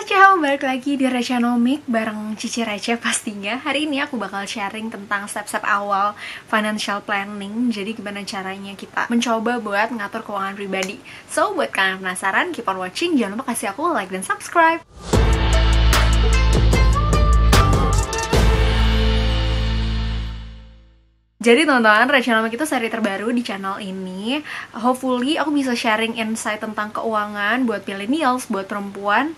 ciao, balik lagi di Recenomik bareng Cici Receh pastinya. Hari ini aku bakal sharing tentang step-step awal financial planning. Jadi gimana caranya kita mencoba buat ngatur keuangan pribadi. So, buat kalian penasaran, keep on watching. Jangan lupa kasih aku like dan subscribe. Jadi teman-teman, Recenomik itu seri terbaru di channel ini. Hopefully aku bisa sharing insight tentang keuangan buat millennials, buat perempuan,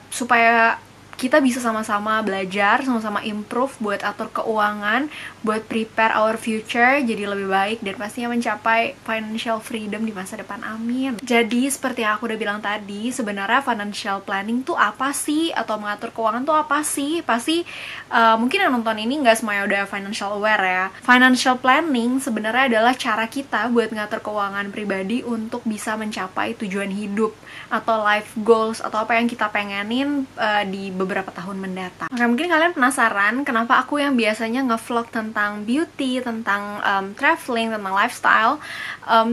supaya kita bisa sama-sama belajar, sama-sama improve buat atur keuangan, buat prepare our future jadi lebih baik, dan pastinya mencapai financial freedom di masa depan, amin. Jadi seperti yang aku udah bilang tadi, sebenarnya financial planning tuh apa sih? Atau mengatur keuangan tuh apa sih? Pasti mungkin yang nonton ini nggak semuanya udah financial aware ya. Financial planning sebenarnya adalah cara kita buat ngatur keuangan pribadi untuk bisa mencapai tujuan hidup atau life goals atau apa yang kita pengenin di beberapa tahun mendatang. Oke, mungkin kalian penasaran kenapa aku yang biasanya nge-vlog tentang beauty, tentang traveling, tentang lifestyle,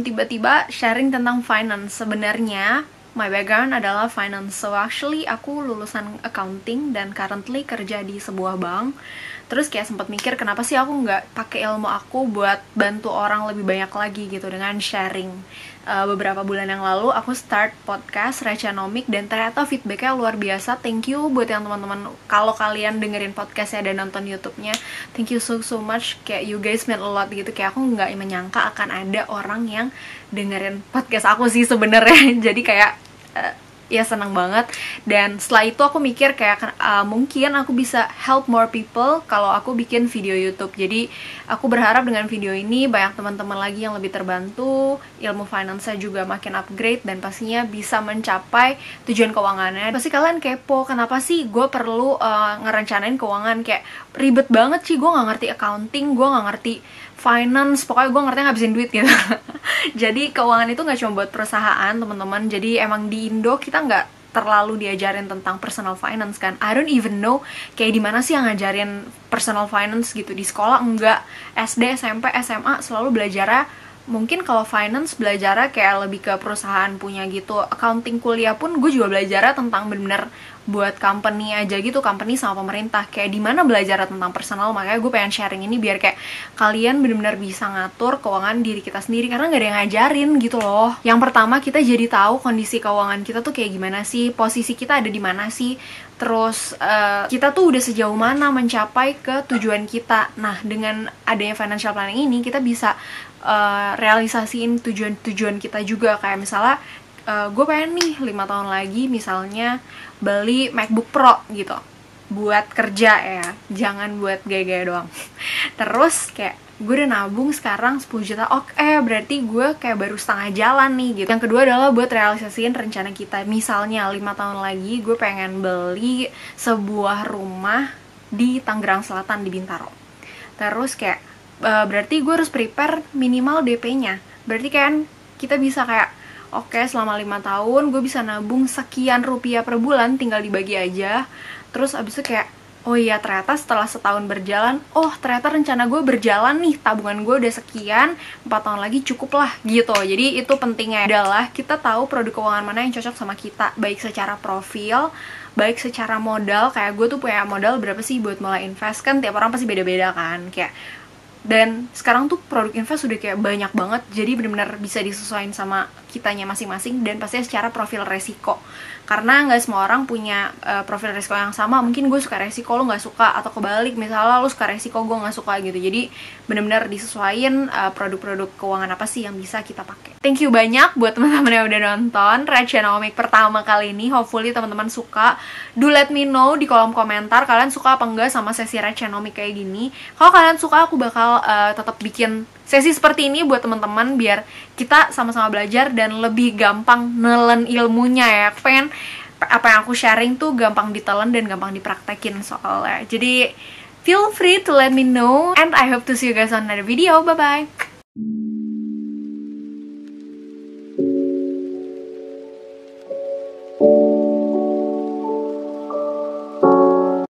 tiba-tiba sharing tentang finance. Sebenarnya my background adalah finance, so actually aku lulusan accounting dan currently kerja di sebuah bank. Terus kayak sempat mikir kenapa sih aku nggak pakai ilmu aku buat bantu orang lebih banyak lagi gitu dengan sharing. Beberapa bulan yang lalu aku start podcast Recenomik dan ternyata feedbacknya luar biasa. Thank you buat yang teman-teman, kalau kalian dengerin podcastnya dan nonton YouTube-nya, thank you so much. Kayak you guys meant a lot gitu. Kayak aku nggak menyangka akan ada orang yang dengerin podcast aku sih sebenarnya. Jadi kayak ya senang banget. Dan setelah itu aku mikir kayak mungkin aku bisa help more people kalau aku bikin video YouTube. Jadi aku berharap dengan video ini banyak teman-teman lagi yang lebih terbantu, ilmu finance-nya juga makin upgrade, dan pastinya bisa mencapai tujuan keuangannya. Pasti kalian kepo, kenapa sih gue perlu ngerencanain keuangan? Kayak ribet banget sih, gue gak ngerti accounting, gue gak ngerti finance, pokoknya gue ngerti ngabisin duit gitu. Jadi keuangan itu gak cuma buat perusahaan teman-teman. Jadi emang di Indo kita nggak terlalu diajarin tentang personal finance kan. I don't even know kayak di mana sih yang ngajarin personal finance gitu. Di sekolah enggak, SD, SMP, SMA selalu belajarnya, mungkin kalau finance belajarnya kayak lebih ke perusahaan punya gitu. Accounting kuliah pun gue juga belajarnya tentang bener-bener buat company aja gitu, company sama pemerintah. Kayak di mana belajar tentang personal. Makanya gue pengen sharing ini biar kayak kalian benar-benar bisa ngatur keuangan diri kita sendiri, karena nggak ada yang ngajarin gitu loh. Yang pertama, kita jadi tahu kondisi keuangan kita tuh kayak gimana sih, posisi kita ada di mana sih, terus kita tuh udah sejauh mana mencapai ke tujuan kita. Nah, dengan adanya financial planning ini kita bisa realisasiin tujuan-tujuan kita juga. Kayak misalnya gue pengen nih 5 tahun lagi misalnya beli MacBook Pro gitu buat kerja ya, jangan buat gaya-gaya doang. Terus kayak gue udah nabung sekarang 10 juta, oke, berarti gue kayak baru setengah jalan nih gitu. Yang kedua adalah buat realisasiin rencana kita. Misalnya 5 tahun lagi gue pengen beli sebuah rumah di Tangerang Selatan, di Bintaro. Terus kayak berarti gue harus prepare minimal DP-nya. Berarti kan kita bisa kayak oke, selama 5 tahun gue bisa nabung sekian rupiah per bulan, tinggal dibagi aja. Terus abis itu kayak, oh iya ternyata setelah setahun berjalan, oh ternyata rencana gue berjalan nih, tabungan gue udah sekian, 4 tahun lagi cukup lah gitu. Jadi itu pentingnya adalah kita tahu produk keuangan mana yang cocok sama kita, baik secara profil, baik secara modal. Kayak gue tuh punya modal berapa sih buat mulai invest, kan tiap orang pasti beda-beda kan. Kayak, dan sekarang tuh produk invest udah kayak banyak banget, jadi benar-benar bisa disesuaikan sama kitanya masing-masing, dan pastinya secara profil resiko. Karena nggak semua orang punya profil resiko yang sama. Mungkin gue suka resiko, lo nggak suka, atau kebalik, misalnya lo suka resiko, gue nggak suka gitu. Jadi benar-benar disesuaikan produk-produk keuangan apa sih yang bisa kita pakai. Thank you banyak buat teman-teman yang udah nonton Recenomik pertama kali ini. Hopefully teman-teman suka. Do let me know di kolom komentar kalian suka apa enggak sama sesi Recenomik kayak gini. Kalau kalian suka, aku bakal tetap bikin sesi seperti ini buat teman-teman biar kita sama-sama belajar dan lebih gampang nelen ilmunya ya. Aku pengen apa yang aku sharing tuh gampang ditelen dan gampang dipraktekin soalnya. Jadi feel free to let me know, and I hope to see you guys on another video. Bye bye.